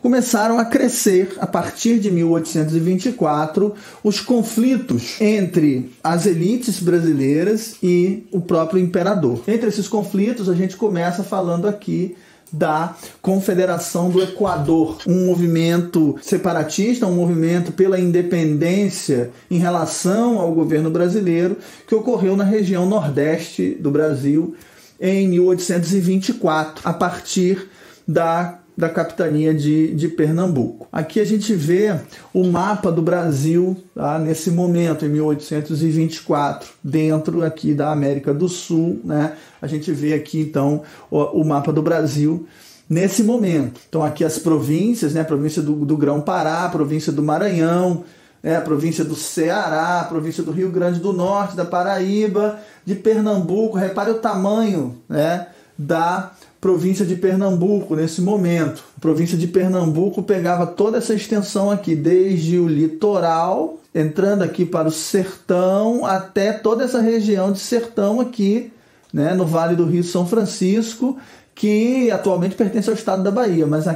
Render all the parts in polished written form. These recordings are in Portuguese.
começaram a crescer, a partir de 1824, os conflitos entre as elites brasileiras e o próprio imperador. Entre esses conflitos, a gente começa falando aqui da Confederação do Equador, um movimento separatista, um movimento pela independência em relação ao governo brasileiro, que ocorreu na região nordeste do Brasil em 1824, a partir da capitania de Pernambuco. Aqui a gente vê o mapa do Brasil, tá, nesse momento, em 1824, dentro aqui da América do Sul, né? A gente vê aqui, então, o mapa do Brasil nesse momento. Então, aqui as províncias, né? A província do Grão-Pará, a província do Maranhão, a província do Ceará, a província do Rio Grande do Norte, da Paraíba, de Pernambuco. Repare o tamanho, né, da província de Pernambuco nesse momento. A província de Pernambuco pegava toda essa extensão aqui, desde o litoral, entrando aqui para o sertão, até toda essa região de sertão aqui, né, no Vale do Rio São Francisco, que atualmente pertence ao estado da Bahia, mas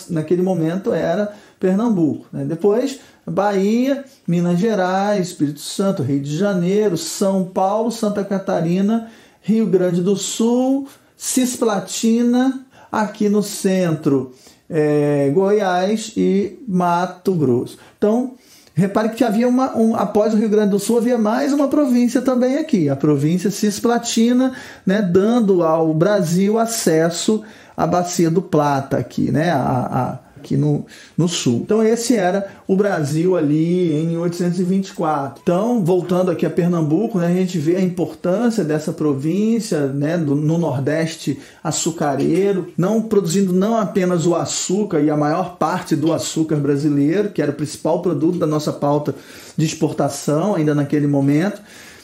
naquele momento era Pernambuco, né? Depois, Bahia, Minas Gerais, Espírito Santo, Rio de Janeiro, São Paulo, Santa Catarina, Rio Grande do Sul, Cisplatina, aqui no centro, Goiás e Mato Grosso. Então, repare que havia após o Rio Grande do Sul, havia mais uma província também aqui, a província Cisplatina, né, dando ao Brasil acesso à Bacia do Plata, aqui, né, aqui no sul. Então esse era o Brasil ali em 1824. Então, voltando aqui a Pernambuco, né, a gente vê a importância dessa província, né, no Nordeste açucareiro, produzindo não apenas o açúcar e a maior parte do açúcar brasileiro, que era o principal produto da nossa pauta de exportação ainda naquele momento,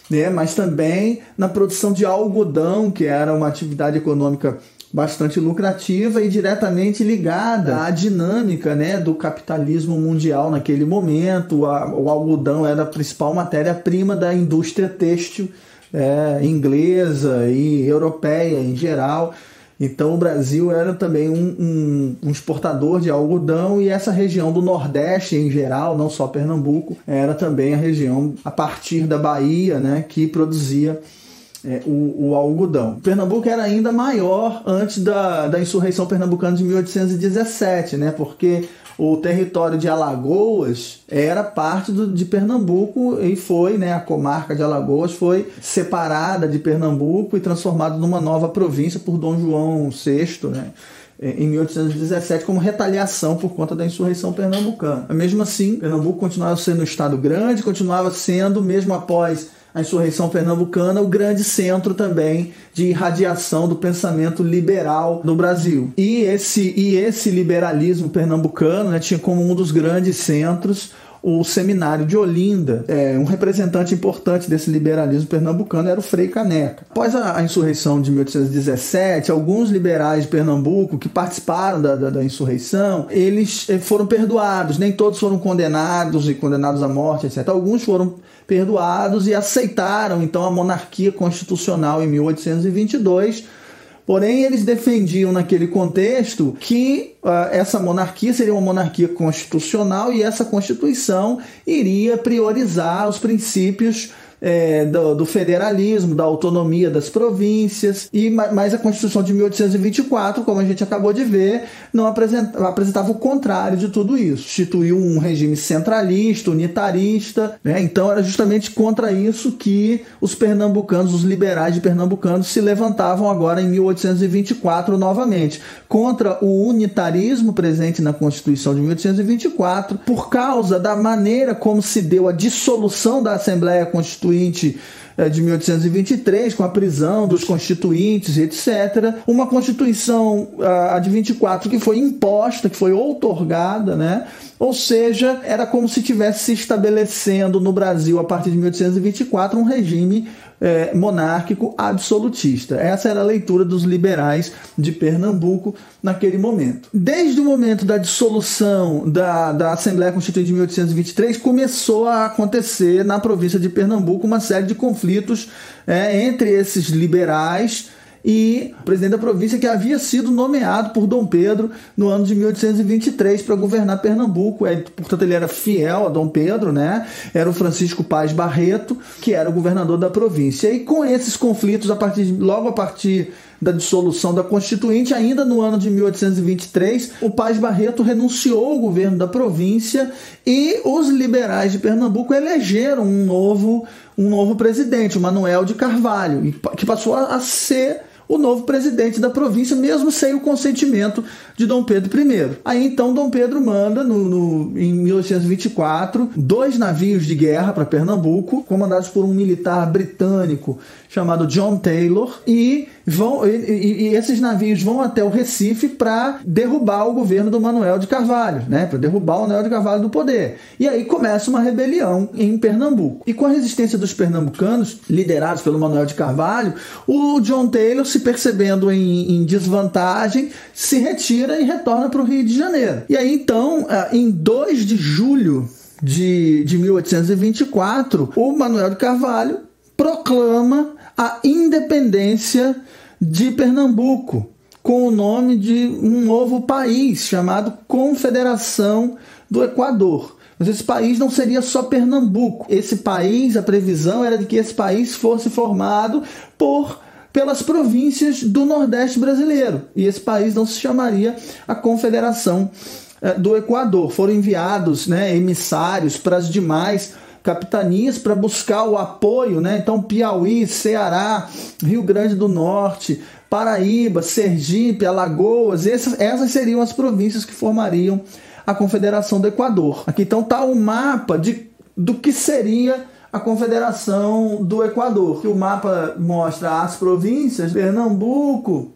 né, mas também na produção de algodão, que era uma atividade econômica bastante lucrativa e diretamente ligada à dinâmica, né, do capitalismo mundial naquele momento. O algodão era a principal matéria-prima da indústria têxtil inglesa e europeia em geral. Então o Brasil era também um exportador de algodão, e essa região do Nordeste em geral, não só Pernambuco, era também a região a partir da Bahia, né, que produzia o algodão. Pernambuco era ainda maior antes da insurreição pernambucana de 1817, né? Porque o território de Alagoas era parte de Pernambuco e foi, né, a comarca de Alagoas foi separada de Pernambuco e transformada numa nova província por Dom João VI, né, em 1817, como retaliação por conta da insurreição pernambucana. Mesmo assim, Pernambuco continuava sendo um estado grande, continuava sendo, mesmo após a insurreição pernambucana, o grande centro também de irradiação do pensamento liberal no Brasil. E esse liberalismo pernambucano, né, tinha como um dos grandes centros o Seminário de Olinda. Um representante importante desse liberalismo pernambucano era o Frei Caneca. Após a insurreição de 1817, alguns liberais de Pernambuco que participaram da insurreição, eles foram perdoados. Nem todos foram condenados à morte, etc. Alguns foram perdoados e aceitaram, então, a monarquia constitucional em 1822. Porém, eles defendiam naquele contexto que essa monarquia seria uma monarquia constitucional e essa Constituição iria priorizar os princípios do federalismo, da autonomia das províncias, mas a Constituição de 1824, como a gente acabou de ver, não apresentava o contrário de tudo isso. Instituiu um regime centralista, unitarista, né? Então era justamente contra isso que os pernambucanos, os liberais de pernambucanos, se levantavam agora em 1824 novamente, contra o unitarismo presente na Constituição de 1824, por causa da maneira como se deu a dissolução da Assembleia Constituinte de 1823, com a prisão dos constituintes, etc. Uma Constituição, a de 24, que foi imposta, que foi outorgada, né? Ou seja, era como se estivesse se estabelecendo no Brasil, a partir de 1824, um regime monárquico absolutista. Essa era a leitura dos liberais de Pernambuco naquele momento. Desde o momento da dissolução da Assembleia Constituinte de 1823, começou a acontecer na província de Pernambuco uma série de conflitos entre esses liberais e presidente da província que havia sido nomeado por Dom Pedro no ano de 1823 para governar Pernambuco. Portanto, ele era fiel a Dom Pedro, né? Era o Francisco Paz Barreto, que era o governador da província. E com esses conflitos, logo a partir da dissolução da Constituinte, ainda no ano de 1823, o Paz Barreto renunciou ao governo da província e os liberais de Pernambuco elegeram um novo presidente, o Manuel de Carvalho, que passou a ser o novo presidente da província, mesmo sem o consentimento de Dom Pedro I. Aí então Dom Pedro manda, em 1824, 2 navios de guerra para Pernambuco, comandados por um militar britânico chamado John Taylor, e esses navios vão até o Recife para derrubar o governo do Manuel de Carvalho, né? Para derrubar o Manuel de Carvalho do poder. E aí começa uma rebelião em Pernambuco. E com a resistência dos pernambucanos, liderados pelo Manuel de Carvalho, o John Taylor, se percebendo em desvantagem, se retira e retorna para o Rio de Janeiro. E aí então, em 2 de julho de 1824, o Manuel de Carvalho proclama a independência de Pernambuco, com o nome de um novo país chamado Confederação do Equador. Mas esse país não seria só Pernambuco. Esse país, a previsão era de que esse país fosse formado pelas províncias do Nordeste brasileiro. E esse país não se chamaria a Confederação do Equador. Foram enviados, né, emissários para as demais capitanias para buscar o apoio, né? Então Piauí, Ceará, Rio Grande do Norte, Paraíba, Sergipe, Alagoas, essas seriam as províncias que formariam a Confederação do Equador. Aqui então está o mapa do que seria a Confederação do Equador. Que o mapa mostra as províncias: Pernambuco,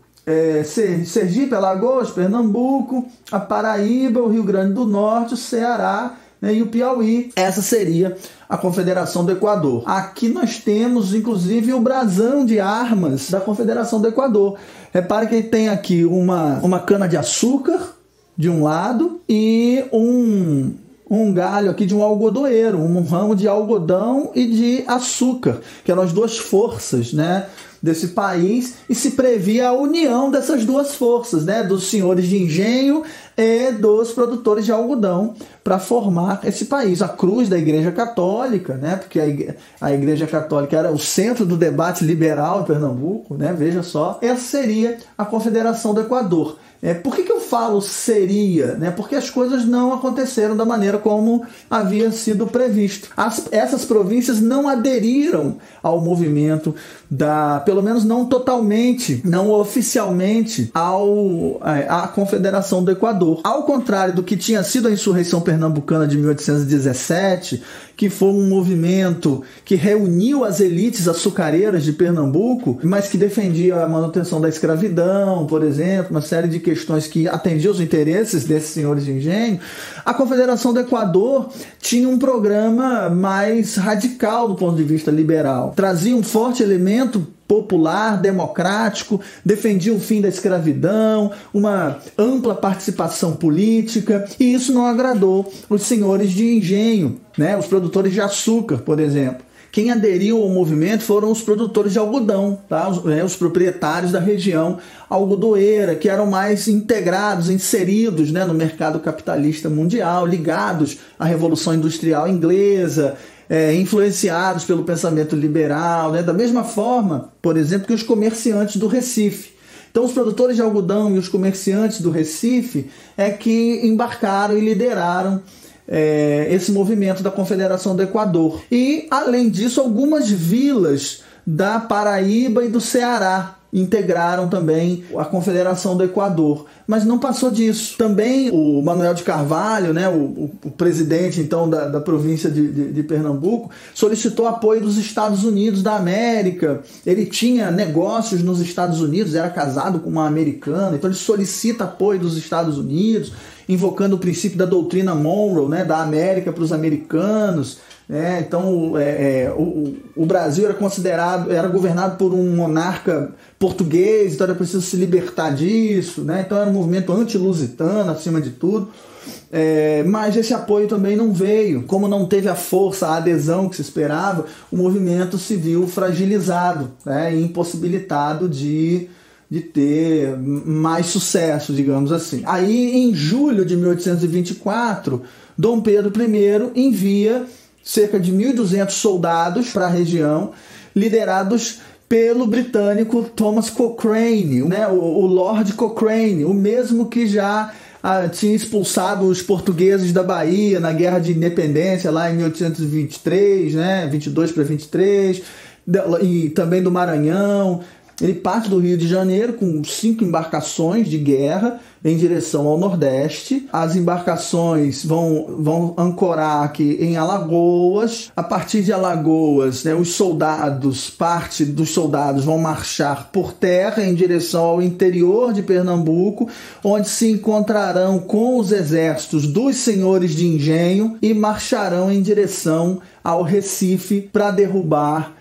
Sergipe, Alagoas, Pernambuco, a Paraíba, o Rio Grande do Norte, o Ceará, né, e o Piauí. Essa seria a Confederação do Equador. Aqui nós temos, inclusive, o brasão de armas da Confederação do Equador. Repare que tem aqui uma cana-de-açúcar de um lado e um galho aqui de um algodoeiro, um ramo de algodão e de açúcar, que eram as 2 forças, né, desse país, e se previa a união dessas 2 forças, né, dos senhores de engenho e dos produtores de algodão, para formar esse país. A cruz da Igreja Católica, né, porque a Igreja Católica era o centro do debate liberal em Pernambuco, né, veja só. Essa seria a Confederação do Equador. Por que eu falo seria? Né? Porque as coisas não aconteceram da maneira como havia sido previsto. Essas províncias não aderiram ao movimento, pelo menos não totalmente, não oficialmente, à Confederação do Equador. Ao contrário do que tinha sido a insurreição pernambucana de 1817, que foi um movimento que reuniu as elites açucareiras de Pernambuco, mas que defendia a manutenção da escravidão, por exemplo, uma série de questões que atendiam os interesses desses senhores de engenho. A Confederação do Equador tinha um programa mais radical do ponto de vista liberal. Trazia um forte elemento popular, democrático, defendia o fim da escravidão, uma ampla participação política, e isso não agradou os senhores de engenho, né? Os produtores de açúcar, por exemplo. Quem aderiu ao movimento foram os produtores de algodão, tá? Os proprietários da região algodoeira, que eram mais integrados, inseridos, né, no mercado capitalista mundial, ligados à Revolução Industrial Inglesa, influenciados pelo pensamento liberal, né? Da mesma forma, por exemplo, que os comerciantes do Recife. Então, os produtores de algodão e os comerciantes do Recife que embarcaram e lideraram esse movimento da Confederação do Equador. E, além disso, algumas vilas da Paraíba e do Ceará integraram também a Confederação do Equador, mas não passou disso. Também o Manuel de Carvalho, né, o presidente então da província de Pernambuco, solicitou apoio dos Estados Unidos da América. Ele tinha negócios nos Estados Unidos, era casado com uma americana, então ele solicita apoio dos Estados Unidos, invocando o princípio da doutrina Monroe, né, da América para os americanos. Então o Brasil era governado por um monarca português, então era preciso se libertar disso, né? Então era um movimento anti-lusitano acima de tudo, mas esse apoio também não veio. Como não teve a força, a adesão que se esperava, o movimento se viu fragilizado, né? E impossibilitado de de ter mais sucesso, digamos assim. Aí, em julho de 1824, Dom Pedro I envia cerca de 1.200 soldados para a região, liderados pelo britânico Thomas Cochrane, né, o Lord Cochrane, o mesmo que já tinha expulsado os portugueses da Bahia na Guerra de Independência, lá em 1823, né, 22 para 23, e também do Maranhão. Ele parte do Rio de Janeiro com 5 embarcações de guerra em direção ao Nordeste. As embarcações vão ancorar aqui em Alagoas. A partir de Alagoas, né, parte dos soldados vão marchar por terra em direção ao interior de Pernambuco, onde se encontrarão com os exércitos dos senhores de engenho e marcharão em direção ao Recife para derrubar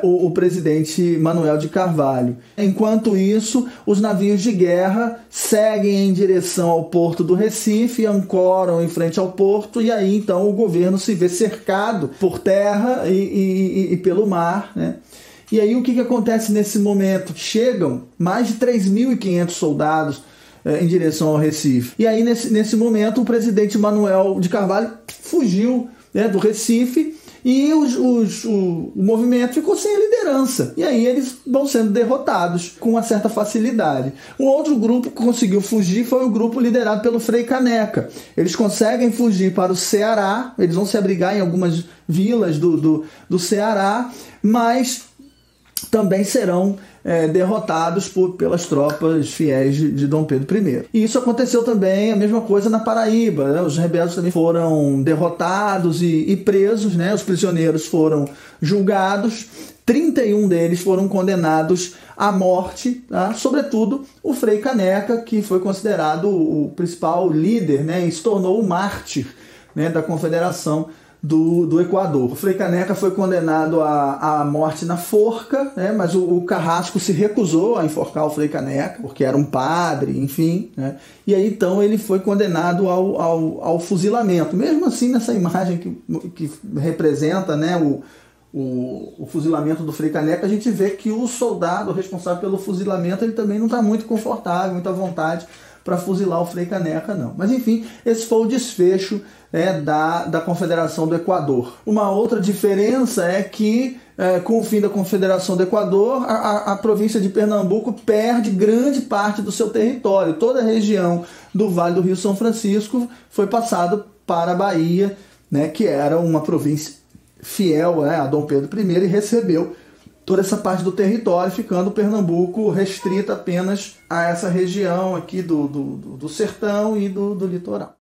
o presidente Manuel de Carvalho. Enquanto isso, os navios de guerra seguem em direção ao porto do Recife, ancoram em frente ao porto, e aí então o governo se vê cercado por terra e pelo mar, né? E aí o que acontece nesse momento? Chegam mais de 3.500 soldados em direção ao Recife. E aí nesse momento o presidente Manuel de Carvalho fugiu, né, do Recife, e o movimento ficou sem a liderança. E aí eles vão sendo derrotados com uma certa facilidade. Um outro grupo que conseguiu fugir foi o grupo liderado pelo Frei Caneca. Eles conseguem fugir para o Ceará, eles vão se abrigar em algumas vilas do Ceará, mas também serão derrotados pelas tropas fiéis de Dom Pedro I. E isso aconteceu também, a mesma coisa na Paraíba, né? Os rebeldes também foram derrotados e presos, né? Os prisioneiros foram julgados, 31 deles foram condenados à morte, tá? Sobretudo o Frei Caneca, que foi considerado o principal líder, né? E se tornou o mártir, né, da Confederação do Equador. O Frei Caneca foi condenado à morte na forca, né, mas o Carrasco se recusou a enforcar o Frei Caneca, porque era um padre, enfim, né, e aí então ele foi condenado ao fuzilamento. Mesmo assim, nessa imagem que representa, né, o fuzilamento do Frei Caneca, a gente vê que o soldado responsável pelo fuzilamento ele também não está muito confortável, muito à vontade para fuzilar o Frei Caneca, não. Mas enfim, esse foi o desfecho da Confederação do Equador. Uma outra diferença é que, com o fim da Confederação do Equador, a província de Pernambuco perde grande parte do seu território. Toda a região do Vale do Rio São Francisco foi passada para a Bahia, né, que era uma província fiel a Dom Pedro I, e recebeu toda essa parte do território, ficando Pernambuco restrita apenas a essa região aqui do sertão e do litoral.